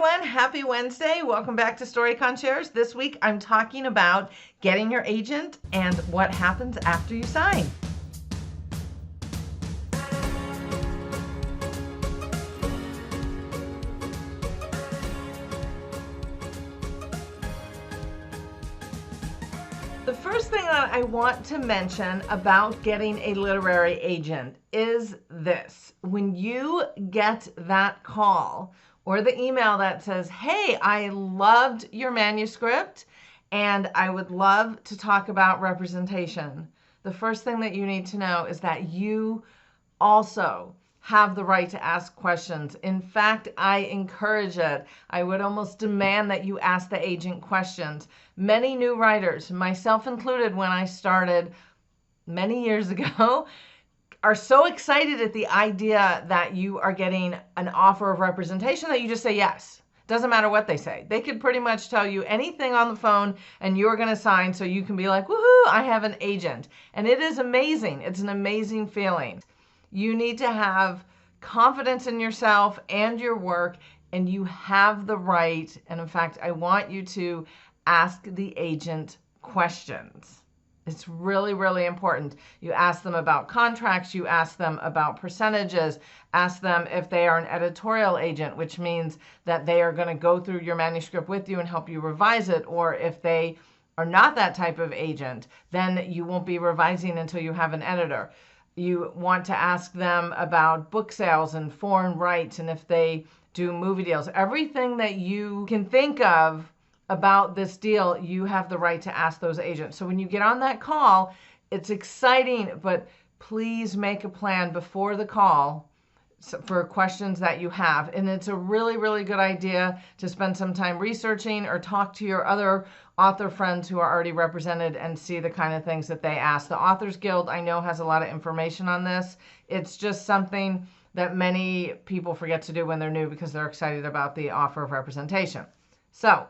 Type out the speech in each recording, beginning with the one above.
everyone. Happy Wednesday. Welcome back to Story Concierge. This week I'm talking about getting your agent and what happens after you sign. The first thing that I want to mention about getting a literary agent is this. When you get that call or the email that says, hey, I loved your manuscript and I would love to talk about representation, the first thing that you need to know is that you also have the right to ask questions. In fact, I encourage it. I would almost demand that you ask the agent questions. Many new writers, myself included when I started many years ago, are so excited at the idea that you are getting an offer of representation that you just say yes. Doesn't matter what they say. They could pretty much tell you anything on the phone and you're going to sign, so you can be like, woohoo, I have an agent. And it is amazing. It's an amazing feeling. You need to have confidence in yourself and your work, and you have the right. And in fact, I want you to ask the agent questions. It's really, really important. You ask them about contracts, you ask them about percentages, ask them if they are an editorial agent, which means that they are going to go through your manuscript with you and help you revise it, or if they are not that type of agent, then you won't be revising until you have an editor. You want to ask them about book sales and foreign rights, and if they do movie deals. Everything that you can think of about this deal, you have the right to ask those agents. So when you get on that call, it's exciting, but please make a plan before the call for questions that you have. And it's a really, really good idea to spend some time researching or talk to your other author friends who are already represented and see the kind of things that they ask. The Authors Guild, I know, has a lot of information on this. It's just something that many people forget to do when they're new because they're excited about the offer of representation. So,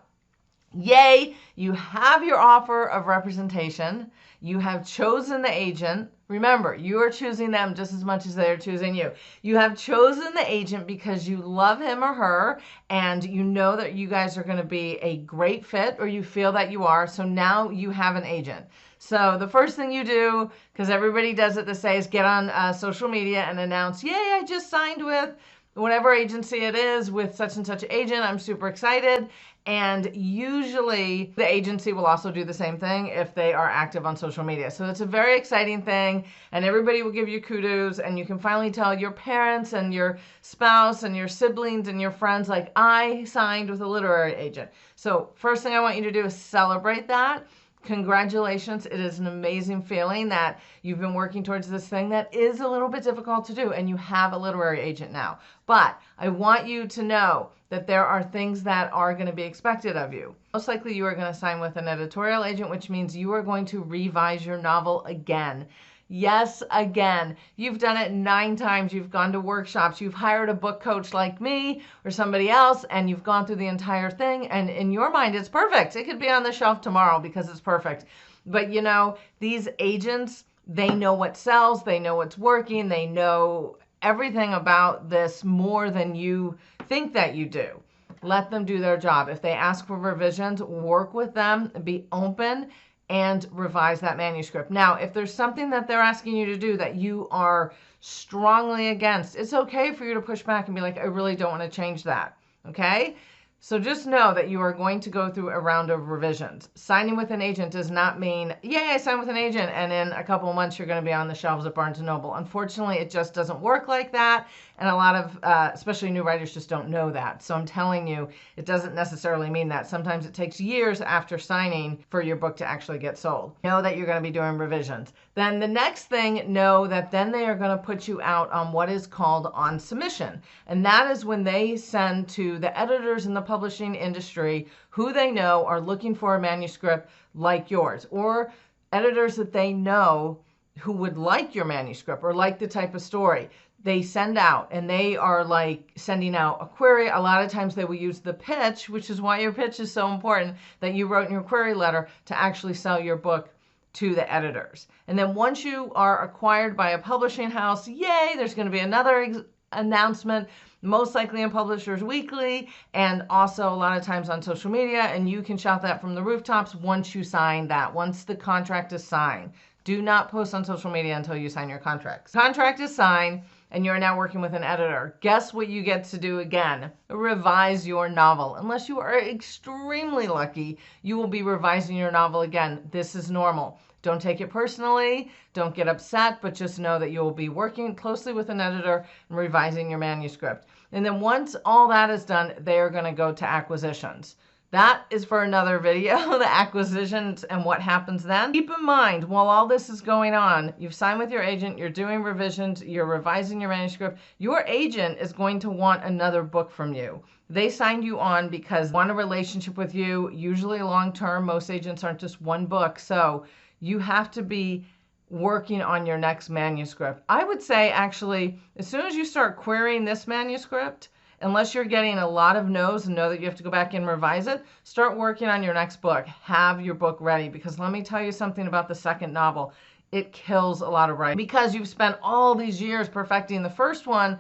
yay, you have your offer of representation. You have chosen the agent. Remember, you are choosing them just as much as they're choosing you. You have chosen the agent because you love him or her and you know that you guys are going to be a great fit, or you feel that you are. So now you have an agent. So the first thing you do, because everybody does it this day, is get on social media and announce, yay, I just signed with whatever agency it is with such and such agent. I'm super excited. And usually the agency will also do the same thing if they are active on social media. So it's a very exciting thing, and everybody will give you kudos, and you can finally tell your parents and your spouse and your siblings and your friends, like, I signed with a literary agent. So first thing I want you to do is celebrate that. Congratulations. It is an amazing feeling that you've been working towards this thing that is a little bit difficult to do, and you have a literary agent now. But I want you to know that there are things that are going to be expected of you. Most likely you are going to sign with an editorial agent, which means you are going to revise your novel again. Yes, again. You've done it 9 times. You've gone to workshops. You've hired a book coach like me or somebody else, and you've gone through the entire thing. And in your mind, it's perfect. It could be on the shelf tomorrow because it's perfect. But you know, these agents, they know what sells. They know what's working. They know everything about this more than you think that you do. Let them do their job. If they ask for revisions, work with them, be open, and revise that manuscript. Now, if there's something that they're asking you to do that you are strongly against, it's okay for you to push back and be like, I really don't want to change that. Okay? So just know that you are going to go through a round of revisions. Signing with an agent does not mean, yay, I signed with an agent, and in a couple of months you're going to be on the shelves at Barnes & Noble. Unfortunately, it just doesn't work like that, and a lot of, especially new writers, just don't know that. So I'm telling you, it doesn't necessarily mean that. Sometimes it takes years after signing for your book to actually get sold. Know that you're going to be doing revisions. Then the next thing, know that then they are going to put you out on what is called on submission. And that is when they send to the editors in the publishing industry who they know are looking for a manuscript like yours, or editors that they know who would like your manuscript or like the type of story. They send out, and they are like sending out a query. A lot of times they will use the pitch, which is why your pitch is so important, that you wrote in your query letter, to actually sell your book to the editors. And then once you are acquired by a publishing house, yay, there's going to be another announcement, most likely in Publishers Weekly, and also a lot of times on social media, and you can shout that from the rooftops once you sign that, once the contract is signed. Do not post on social media until you sign your contract. Contract is signed, and you're now working with an editor. Guess what you get to do again? Revise your novel. Unless you are extremely lucky, you will be revising your novel again. This is normal. Don't take it personally. Don't get upset, but just know that you will be working closely with an editor and revising your manuscript. And then once all that is done, they are going to go to acquisitions. That is for another video, the acquisitions and what happens then. Keep in mind, while all this is going on, you've signed with your agent, you're doing revisions, you're revising your manuscript, your agent is going to want another book from you. They signed you on because they want a relationship with you, usually long-term. Most agents aren't just one book. So you have to be working on your next manuscript. I would say, actually, as soon as you start querying this manuscript, unless you're getting a lot of no's and know that you have to go back and revise it, start working on your next book. Have your book ready, because let me tell you something about the second novel. It kills a lot of writing because you've spent all these years perfecting the first one,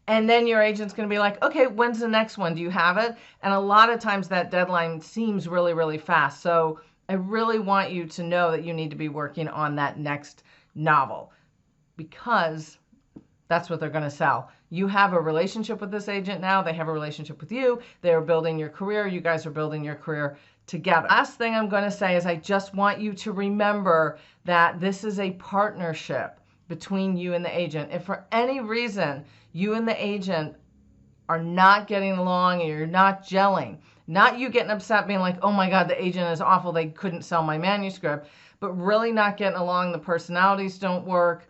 and then your agent's going to be like, okay, when's the next one? Do you have it? And a lot of times that deadline seems really, really fast. So I really want you to know that you need to be working on that next novel, because that's what they're going to sell. You have a relationship with this agent now. They have a relationship with you. They're building your career. You guys are building your career together. Last thing I'm going to say is I just want you to remember that this is a partnership between you and the agent. If for any reason you and the agent are not getting along and you're not gelling, not you getting upset being like, oh my God, the agent is awful, they couldn't sell my manuscript, but really not getting along, the personalities don't work.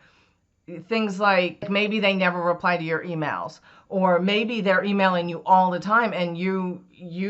Things like maybe they never reply to your emails, or maybe they're emailing you all the time and you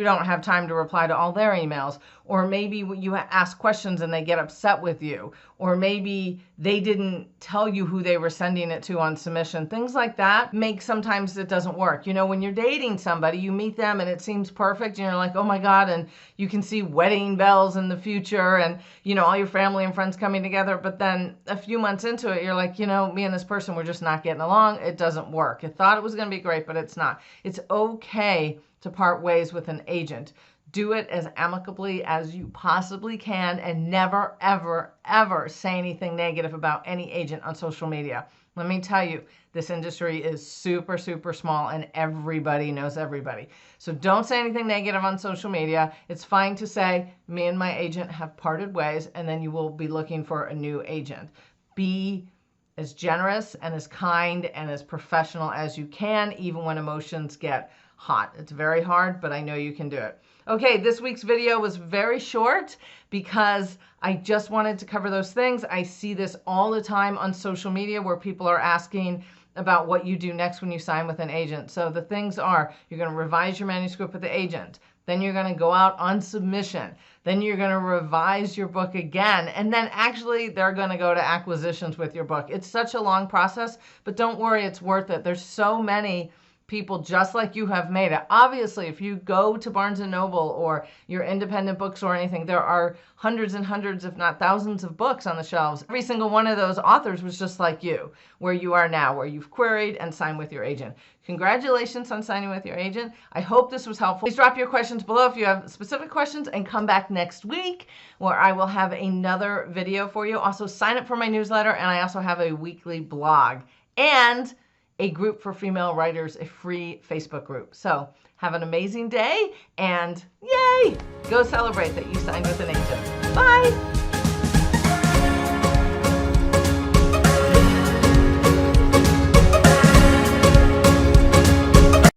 don't have time to reply to all their emails, or maybe you ask questions and they get upset with you, or maybe they didn't tell you who they were sending it to on submission. Things like that make sometimes it doesn't work. You know, when you're dating somebody, you meet them and it seems perfect and you're like, oh my God, and you can see wedding bells in the future and, you know, all your family and friends coming together. But then a few months into it, you're like, you know, me and this person, we're just not getting along. It doesn't work. I thought it was going to be great, but it's not. It's okay to part ways with an agent. Do it as amicably as you possibly can, and never, ever, ever say anything negative about any agent on social media. Let me tell you, this industry is super, super small and everybody knows everybody. So don't say anything negative on social media. It's fine to say, me and my agent have parted ways, and then you will be looking for a new agent. Be as generous and as kind and as professional as you can, even when emotions get hot. It's very hard, but I know you can do it. Okay, this week's video was very short because I just wanted to cover those things. I see this all the time on social media where people are asking about what you do next when you sign with an agent. So the things are, you're going to revise your manuscript with the agent. Then you're going to go out on submission. Then you're going to revise your book again. And then actually they're going to go to acquisitions with your book. It's such a long process, but don't worry, it's worth it. There's so many people just like you have made it. Obviously, if you go to Barnes & Noble or your independent books or anything, there are hundreds and hundreds, if not thousands of books on the shelves. Every single one of those authors was just like you, where you are now, where you've queried and signed with your agent. Congratulations on signing with your agent. I hope this was helpful. Please drop your questions below if you have specific questions, and come back next week where I will have another video for you. Also, sign up for my newsletter, and I also have a weekly blog and a group for female writers, a free Facebook group. So have an amazing day, and yay, go celebrate that you signed with an agent. Bye.